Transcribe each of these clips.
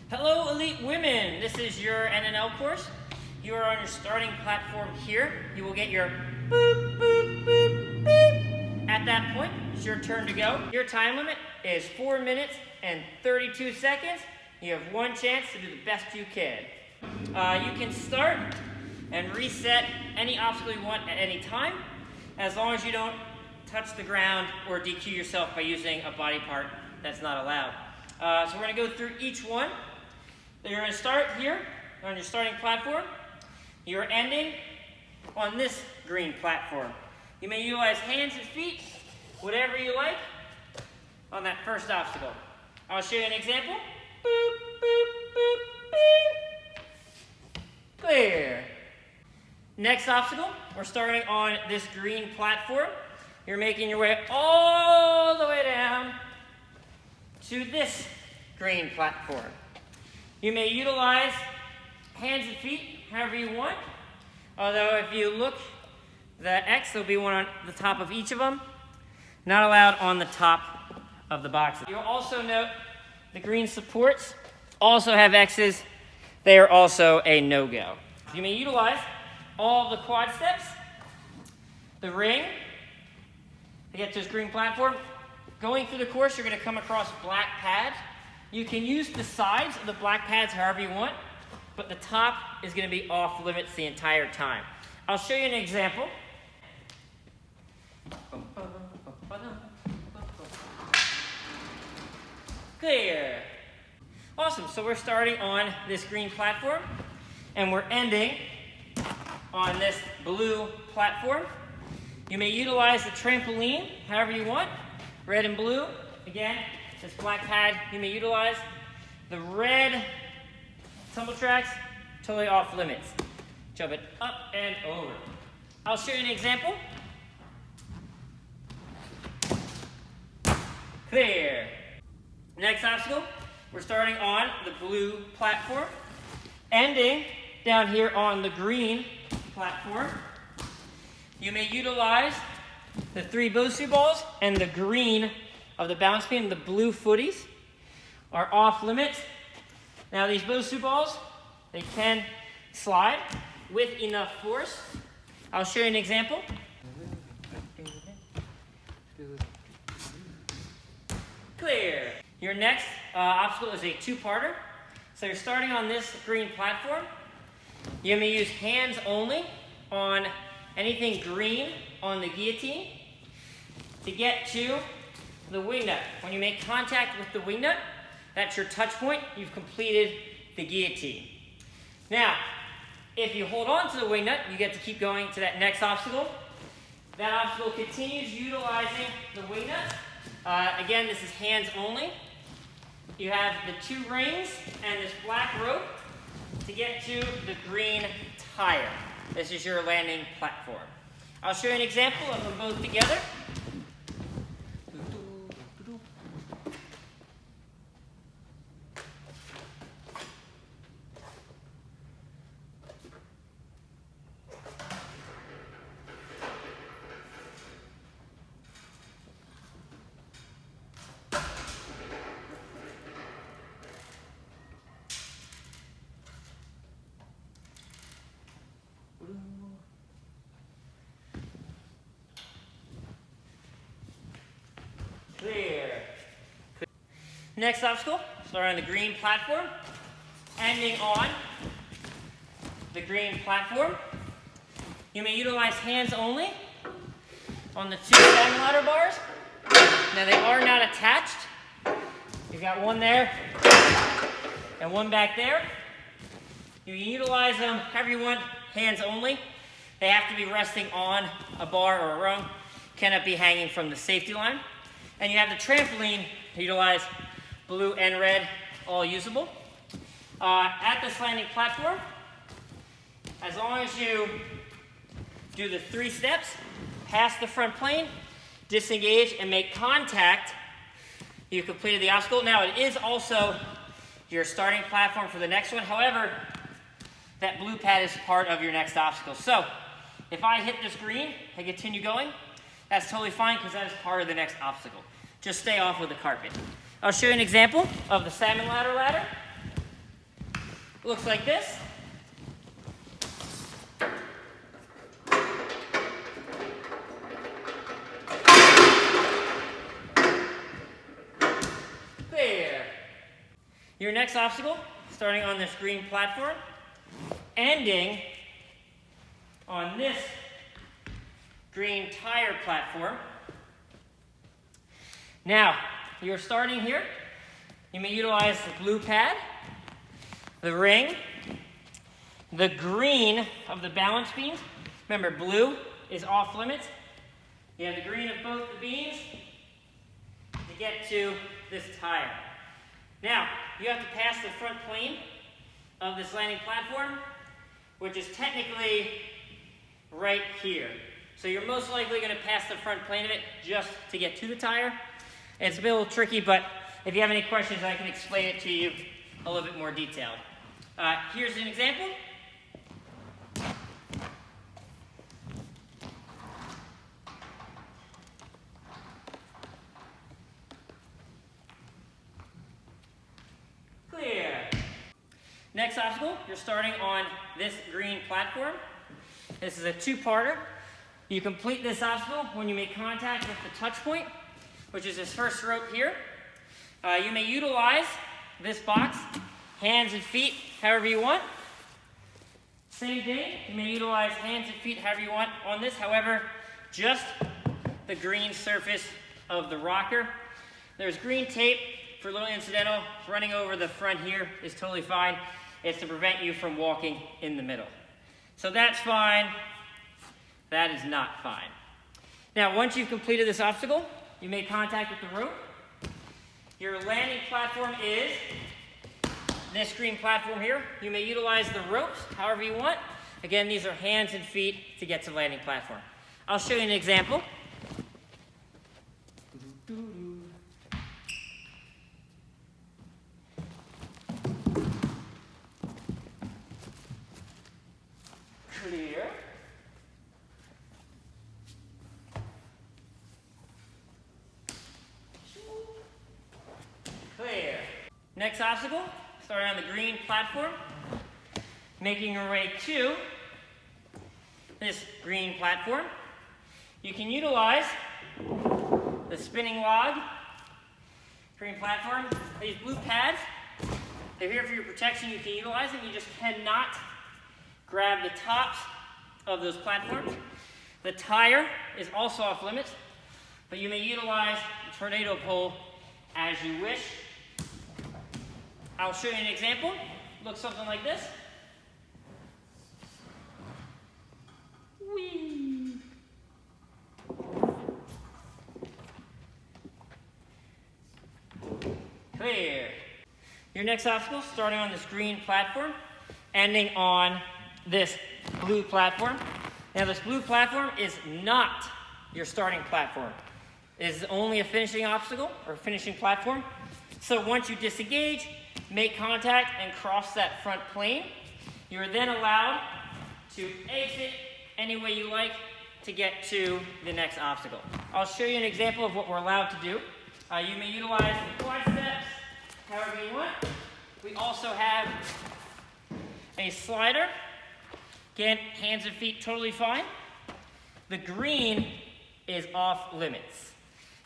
Hello, elite women. This is your NNL course. You are on your starting platform here. You will get your boop, boop, boop, beep. At that point, it's your turn to go. Your time limit is 4 minutes and 32 seconds. You have one chance to do the best you can. You can start and reset any obstacle you want at any time, as long as you don't touch the ground or DQ yourself by using a body part that's not allowed. So we're going to go through each one. You're going to start here on your starting platform. You're ending on this green platform. You may utilize hands and feet, whatever you like, on that first obstacle. I'll show you an example. Boop, boop, boop, beep. Clear. Next obstacle, we're starting on this green platform. You're making your way all the way down to this green platform. You may utilize hands and feet however you want, although if you look, the X, there'll be one on the top of each of them. Not allowed on the top of the boxes. You'll also note the green supports also have X's. They are also a no-go. You may utilize all the quad steps, the ring, to get to this green platform. Going through the course, you're going to come across black pads. You can use the sides of the black pads however you want, but the top is going to be off limits the entire time. I'll show you an example. Clear. Awesome, so we're starting on this green platform, and we're ending on this blue platform. You may utilize the trampoline however you want, red and blue. Again, this black pad you may utilize. The red tumble tracks, totally off limits. Jump it up and over. I'll show you an example. Clear. Next obstacle, we're starting on the blue platform, ending down here on the green platform. You may utilize the 3 Bosu balls and the green of the bounce beam. The blue footies are off limits. Now these Bosu balls, they can slide with enough force. I'll show you an example. Clear. Your next obstacle is a 2-parter. So you're starting on this green platform. You may use hands only on anything green on the guillotine to get to the wing nut. When you make contact with the wing nut, that's your touch point. You've completed the guillotine. Now, if you hold on to the wing nut, you get to keep going to that next obstacle. That obstacle continues utilizing the wing nut. Again, this is hands only. You have the 2 rings and this black rope to get to the green tire. This is your landing platform. I'll show you an example of them both together. Clear. Next obstacle, start on the green platform, ending on the green platform. You may utilize hands only on the 2 standing ladder bars. Now they are not attached. You've got one there and one back there. You can utilize them however you want, hands only. They have to be resting on a bar or a rung. Cannot be hanging from the safety line. And you have the trampoline to utilize blue and red, all usable. At this landing platform, as long as you do the 3 steps, pass the front plane, disengage, and make contact, you've completed the obstacle. Now, it is also your starting platform for the next one. However, that blue pad is part of your next obstacle. So, if I hit this green and continue going, that's totally fine because that is part of the next obstacle. Just stay off of the carpet. I'll show you an example of the salmon ladder. looks like this. There. Your next obstacle, starting on this green platform, ending on this green tire platform. Now, you're starting here. You may utilize the blue pad, the ring, the green of the balance beams. Remember, blue is off limits. You have the green of both the beams to get to this tire. Now, you have to pass the front plane of this landing platform, which is technically right here. So you're most likely going to pass the front plane of it just to get to the tire. It's a bit a little tricky, but if you have any questions, I can explain it to you a little bit more detailed. Here's an example. Clear. Next obstacle, you're starting on this green platform. This is a two-parter. You complete this obstacle when you make contact with the touch point, which is this first rope here. You may utilize this box, hands and feet, however you want. Same thing, you may utilize hands and feet however you want on this. However, just the green surface of the rocker. There's green tape for a little incidental. Running over the front here is totally fine. It's to prevent you from walking in the middle. So that's fine. That is not fine. Now, once you've completed this obstacle, you make contact with the rope. Your landing platform is this green platform here. You may utilize the ropes however you want. Again, these are hands and feet to get to the landing platform. I'll show you an example. Clear. Clear. Next obstacle, starting on the green platform, making your way to this green platform. You can utilize the spinning log, green platform. These blue pads, they're here for your protection. You can utilize them. You just cannot grab the tops of those platforms. The tire is also off limits, but you may utilize the tornado pole as you wish. I'll show you an example. Looks something like this. Whee! Clear. Your next obstacle, starting on this green platform, ending on this blue platform. Now, this blue platform is not your starting platform. It is only a finishing obstacle or finishing platform. So once you disengage, make contact, and cross that front plane, you are then allowed to exit any way you like to get to the next obstacle. I'll show you an example of what we're allowed to do. You may utilize the quad steps however you want. We also have a slider. Again, hands and feet totally fine. The green is off limits.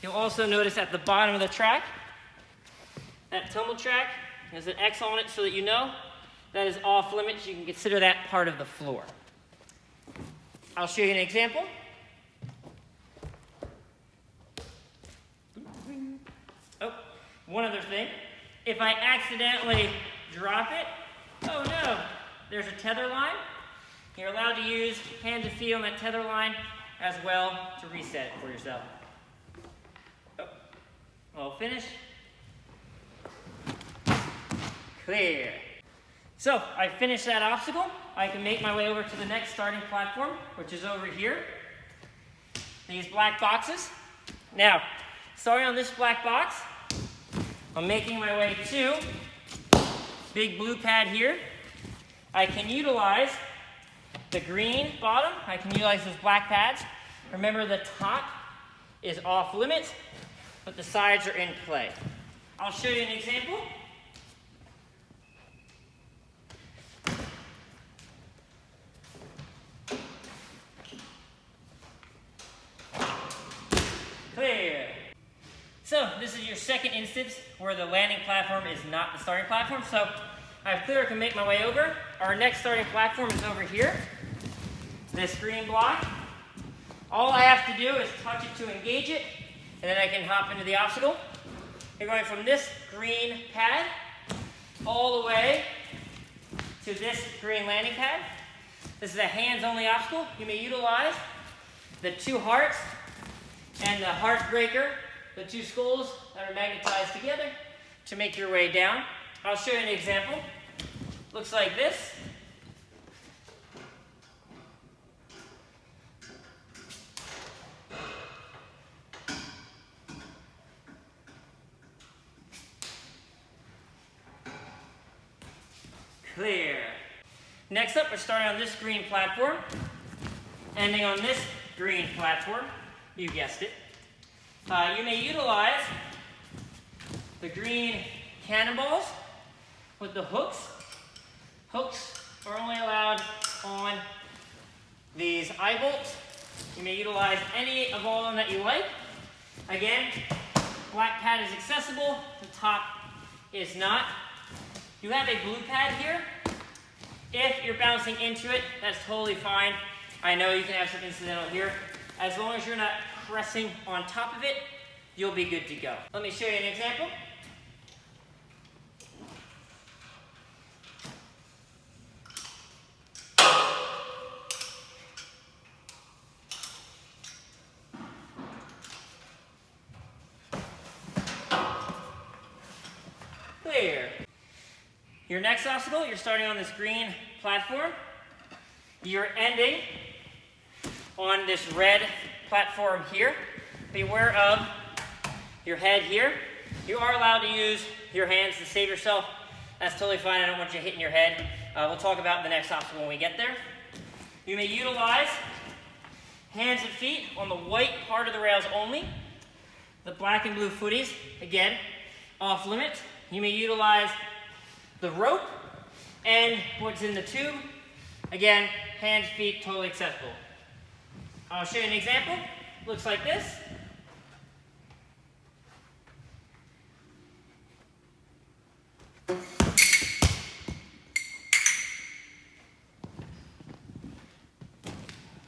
You'll also notice at the bottom of the track, that tumble track, there's an X on it so that you know that is off limits. You can consider that part of the floor. I'll show you an example. Oh, one other thing. If I accidentally drop it, oh no, there's a tether line. You're allowed to use hands and feet on that tether line as well to reset it for yourself. Oh, all finished. Clear. So I finished that obstacle. I can make my way over to the next starting platform, which is over here. These black boxes. Now, starting on this black box, I'm making my way to big blue pad here. I can utilize the green bottom. I can utilize those black pads. Remember, the top is off limits, but the sides are in play. I'll show you an example. is your second instance where the landing platform is not the starting platform. So I've clear I can make my way over. Our next starting platform is over here. This green block. All I have to do is touch it to engage it, and then I can hop into the obstacle. You're going from this green pad all the way to this green landing pad. This is a hands-only obstacle. You may utilize the two hearts and the heartbreaker, the two skulls that are magnetized together to make your way down. I'll show you an example. Looks like this. Clear. Next up, we're starting on this green platform, ending on this green platform. You guessed it. You may utilize the green cannonballs with the hooks. Hooks are only allowed on these eye bolts. You may utilize any of all of them that you like. Again, black pad is accessible, the top is not. You have a blue pad here. If you're bouncing into it, that's totally fine. I know you can have some incidental here. As long as you're not pressing on top of it, you'll be good to go. Let me show you an example. Clear. Your next obstacle, you're starting on this green platform. You're ending on this red platform here. Beware of your head here. You are allowed to use your hands to save yourself. That's totally fine. I don't want you hitting your head. We'll talk about the next obstacle when we get there. You may utilize hands and feet on the white part of the rails only. The black and blue footies, again, off limits. You may utilize the rope and what's in the tube. Again, hands, feet, totally acceptable. I'll show you an example. Looks like this.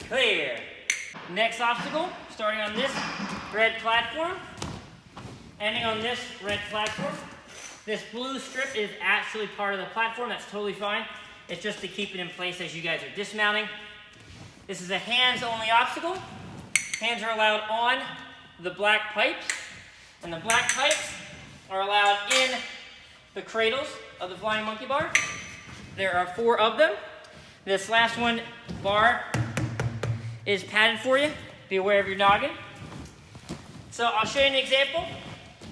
Clear. Next obstacle, starting on this red platform, ending on this red platform. This blue strip is actually part of the platform. That's totally fine. It's just to keep it in place as you guys are dismounting. This is a hands-only obstacle. Hands are allowed on the black pipes, and the black pipes are allowed in the cradles of the flying monkey bar. There are 4 of them. This last one bar is padded for you. Be aware of your noggin. So I'll show you an example.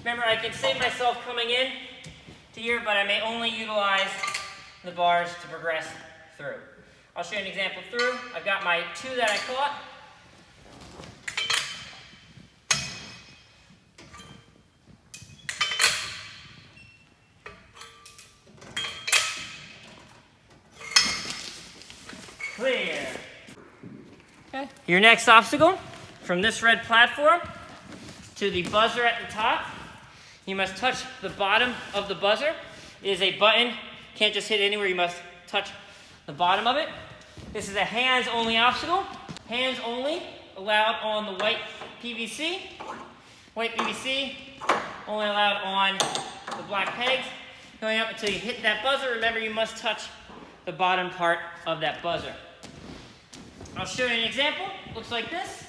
Remember, I can save myself coming in to here, but I may only utilize the bars to progress through. I'll show you an example through. I've got my 2 that I caught. Clear. Okay. Your next obstacle, from this red platform to the buzzer at the top, you must touch the bottom of the buzzer. It is a button. Can't just hit anywhere. You must touch the bottom of it. This is a hands-only obstacle. Hands only, allowed on the white PVC. White PVC, only allowed on the black pegs. Going up until you hit that buzzer. Remember, you must touch the bottom part of that buzzer. I'll show you an example. Looks like this.